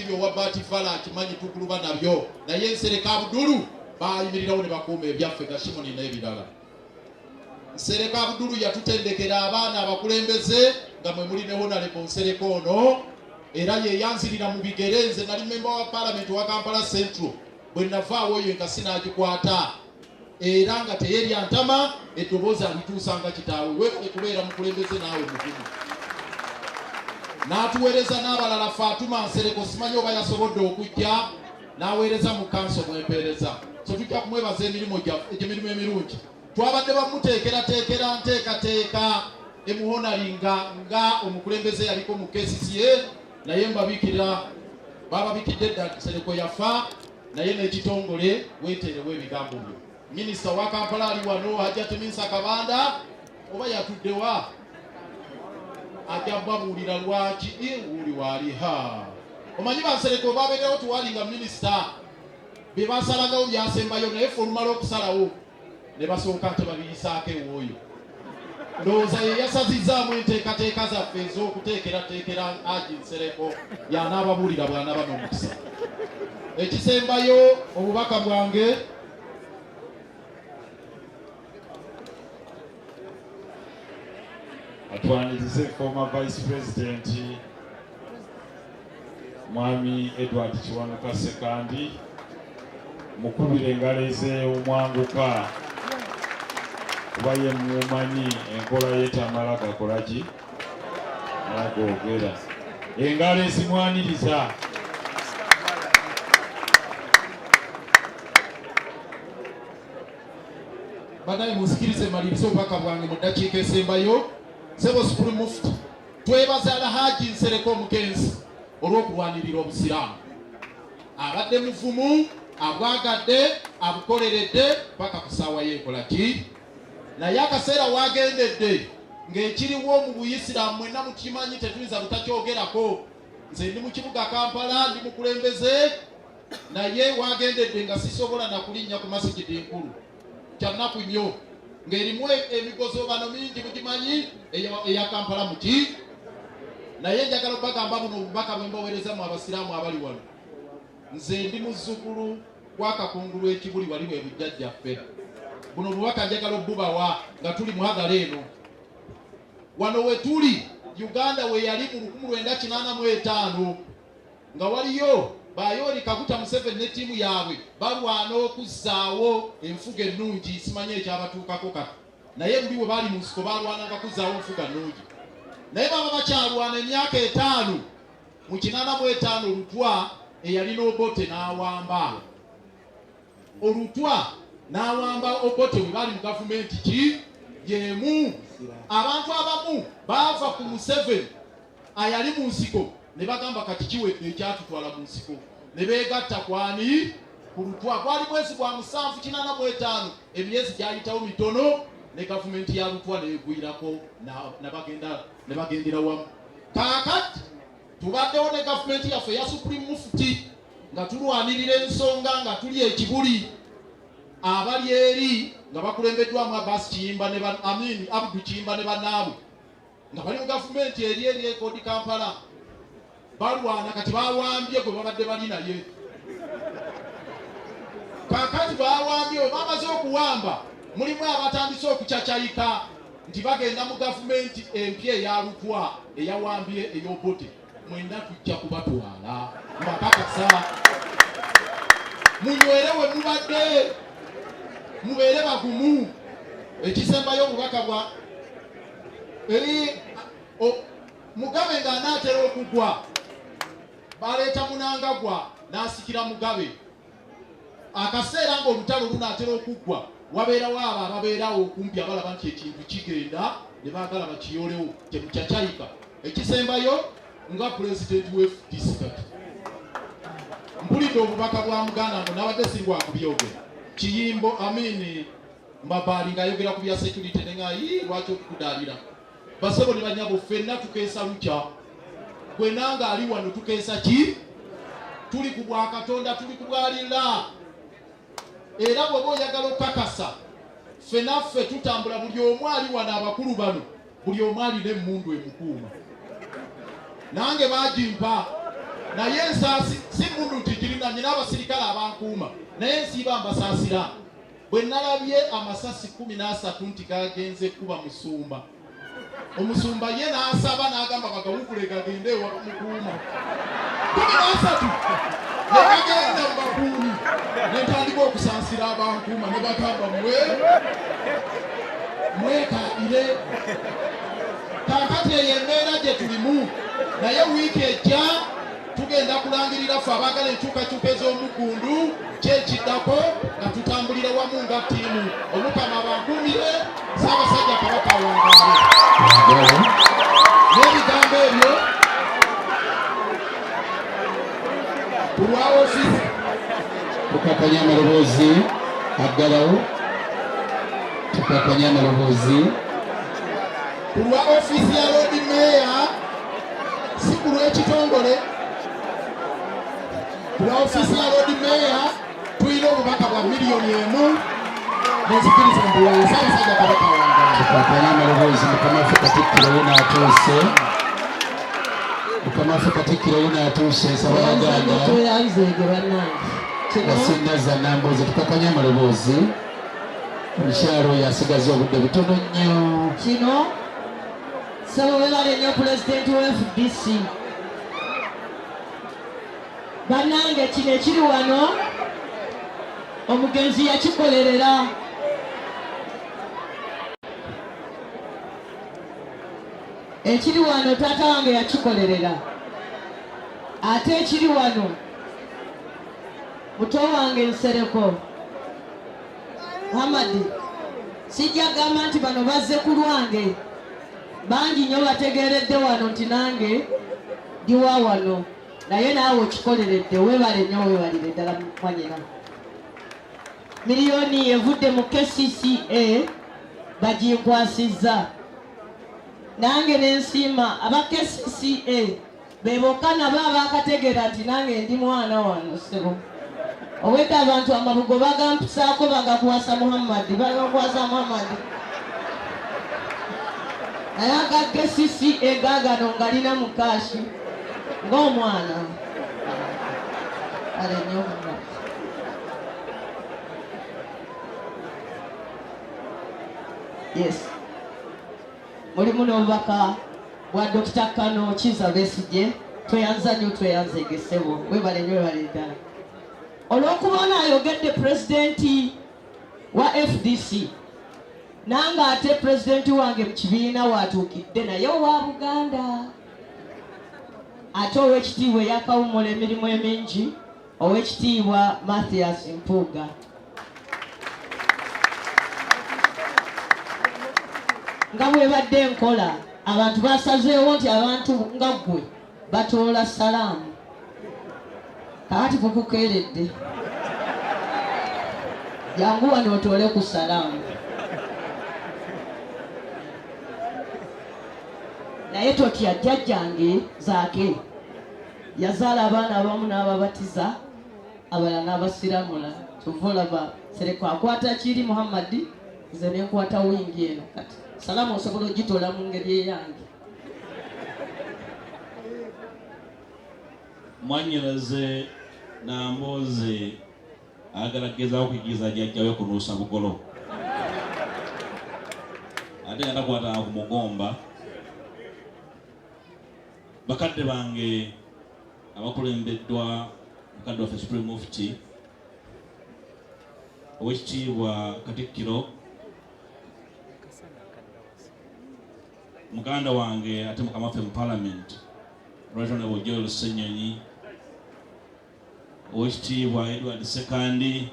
Mukibi owa Batifala akimanyi tukuluba nabyo naye Nsereka Abdulu bayimirirawo ne bakuuma ebyaffe Gashimoni n'ebirala. Nsereka Abdulu yatutendekera abaana abakulembeze nga mwe muli ne Honorable Nsereka ono era yeyanzirira mu bigere. Nze nali member wa Parliament wa Kampala Central bwe navaawo oyo nga sinaagikwata era nga teyeri antama eddoboozi alituusanga kitaawe weekole kubeera mukulembeze naawe mugumu. N'atuweereza n'abalala Fatuma Nsereko simanyi oba yasobodde okujja n'aweereza mu kanso mwempeereza. So tujja kumwebaza emirimu emirungi. Twabadde bamuteekerateekera nteekateeka emuhonalinga nga omukulembeze yaliko mu KCCA naye mbabikira bababikidde dda Nsereko yafa naye n'ekitongole weeteerewo ebigambo byo. Minisita wa Kampala ali wano Hajjati Minsa Kabanda oba yatuddewa ajja babuulira lwaki uli waali omanyi Bansereko babeerewo tuwalinga minisita be basalagawo byasembayo naye ffe olumala okusalawo ne basooka nti babiyisaako ewooyo. Ndowooza ye yasazizaamu enteekateeka zaffe ez'okuteekerateekera Haji Nsereko y'anaababuulira bw'anaaba n'omukisa. Ekisembayo obubaka bwange atwanirize former Vice President Mwami Edward Kiwanuka Sekandi mukubire engalo ze omwanguka kuba ye mumanyi enkola yetamala gakolaki nagogera engalo ezimwaniriza. Banaye musikirize maliriza obubaka bwange mu ddakiika esembayo. Sebo Supreme Mufti twebaza Alhaji Nsereko Omukenzi olw'okulwanirira obusiraamu. Abadde muvumu abwagadde abukoleredde paka ku ssaawa y'enkola ki naye akaseera waagendedde ng'ekiriwo mu Buyisiraamu mwenna mukimanyi tetuyinza butakyogerako. Nze ndi mu kibuga Kampala ndi mukulembeze naye waagendedde nga sisobola na kulinnya ku masigidi nkulu kyannaku nnyo ng'erimu emigozoobano mingi mugimanyi eya Kampala muki naye njagala obagamba buno obubaka bwe mbaweereza mu abasiraamu abali wano. Nze ndi muzzukulu gwa Kakungulu ekibuli wali bwe bujjajjaffe. Buno obubaka njagala obubawa nga tuli muhagala eno wano we tuli Uganda we yali mu 1985 nga waliyo Bayori Kaguta Museveni ne ttiimu yaabwe balwana okuzzaawo enfuga ennungi simanyi ekyabatuukako kati naye mbi bwe baali mu nsiko balwananga kuzzaawo enfuga nnungi naye baba bakyalwana emyaka 5 mu 85 Olutwa eyalina Obote n'awamba Olutwa n'awamba Obote bwe baali mu gavumenti ki yemu. Abantu abamu baava ku Museveni ayali mu nsiko ne bagamba kati kiwedde ekyatutwala mu nsiko ne beegatta kwani ku Lutwa. Gwali mwezi gwa 7/85 emyezi gyayitawo mitono ne gavumenti ya Lutwa neegwirako ne bagendera wamu. Kaakati tubaddewo ne gavumenti yaffe ya Supreme Mufti nga tulwanirira ensonga nga tuli ekibuli abali eri nga bakulembeddwamu Abbas Kiyimba ne Abdu Kiyimba ne bannaabwe nga bali mu gavumenti eri ekodi Kampala balwana kati bawambye gwe babadde bali naye. Kaakati bawambye bwe bamaze okuwamba mulimu abatandise okucacyayika nti bagenda mu gavumenti empya eya Lutwa eyawambye ey'Obote mwenda tujja kubatwala mbakakasa munywere we mubadde mubeere bagumu. Ekisembayo obubaka bwa Mugabe ng'anaatera okugwa baleeta Munangagwa n'asikira Mugabe. Akaseera ng'olutalo lunaatera okuggwa wabeerawo abo ababeerawo okumpi abalaba nti ekintu kigenda ne baagala bakiyolewo temucacyayika. Ekisembayo nga pulezidenti w'FDC kati mpulidde obubaka bwa Muganda ngo nabadde singwa kubyogera Kiyimbo Mbabaali ng'ayogera ku bya security ne ng'ayi lwaki okukudaalira basebo ne banyabo ffenna tukeesa lukya gwe nanga ali wano tukeesa ki tuli ku bwa Katonda tuli ku bwalira era bw'oba oyagala okukakasa ffenaffe tutambula buli omu ali wano abakulu bano buli omu alina emmundu emukuuma nange baagimpa naye ensaasi si mundu nti girina nyina abasirikale abankuuma naye nsiiba mbasaasira bwe nalabye amasasi 13 nti gagenze kuba musumba omusumba ye n'asaba n'agamba bagawukule gagende ewa mukuuma 13 negagenda mu bakuumi netandika okusaasira abankuuma ne bagamba mwekaabire kaakati eyo embeera gye tulimu naye wiiki ejja tugenda kulangirira ffe abaagala enkyukakyuka ez'omugundu kyekiddako nga tutambulira wamu nga ttiimu omukama abankuumire Ssaabasajja Kabaka awangaale n'ebigambo ebyo ku lwa ofiisi tukakanya amaloboozi aggalawo tukakanya amaloboozi ku lwa ofiisi ya Lord Mayor si ku lw'ekitongole ku lwa ofiisi ya Lord Mayor tulina obubaka bwa miliyoni 1 nezikiriza mbuweyo Ssaabasajja Kabaka awangaale tukakanya amaloboozi mukama waffe Katikkiro we n'atuuse mukama waffe Katikkiro we n'atuuse Ssaabaganda Basindaza Nambooze tukakanya amaloboozi omukyalo oyo asigaza obudde butono nnyo kino saba webale nnyo pulezidenti wa FDC bannange kino ekiri wano omugenzi yakikolerera ekiri wano taata wange yakikolerera ate ekiri wano muto wange Nsereko Muhammadi sijja gamba nti bano bazze ku lwange bangi nnyo bategeeredde wano nti nange ndiwa wano naye naawe okikoleredde weebale nnyo weebalire ddala mwanyina miliyoni evudde mu KCCA baginkwasizza nange n'ensiima aba KCCA bebokka nabo abaakategeera nti nange ndi mwana wano sebo owedde abantu amabugo bagampisaako bagakwasa Muhammadi bagakwasa Muhammadi naye aga KCCA gaagano ngalina mukaashi ng'omwana ale nnyo Muhammadi yes mulimu n'obubaka bwa Dr. Kano Kizza Besigye tweyanza nnyo tweyanzegesebo webale nnyo webale ddala olw'okuba ono ayogedde pulezidenti wa FDC nange ate pulezidenti wange mu kibiina waatuukidde naye owa Buganda ate ow'ekitiibwa eyakawummula emirimu emingi ow'ekitiibwa Mathias Mpuuga nga bwebadde enkola abantu basazeewo nti abantu nga ggwe batoola salaamu kakati kukukeeredde jangu wano otoole ku salaamu naye totya jjajjange zaake yazaala abaana abamu n'ababatiza abalala n'abasiramula kyova olaba Sereko akwata kiri Muhammadi nze nenkwata wingi eno kati salaamu osobola ogitoola mu ngeri eyange Mwanyiraze Nambooze agala gezaako kuyigiriza jjajjawe kunuusa bugolo ate nga takwatanga ku mugomba bakadde bange abakulembeddwa mukadde waffe Supreme Mufti ow'ekitiibwa Katikkiro muganda wange ate mukama waffe mu Parliament Honorable Joel Ssenyonyi ow'ekitiibwa Edward Sekandi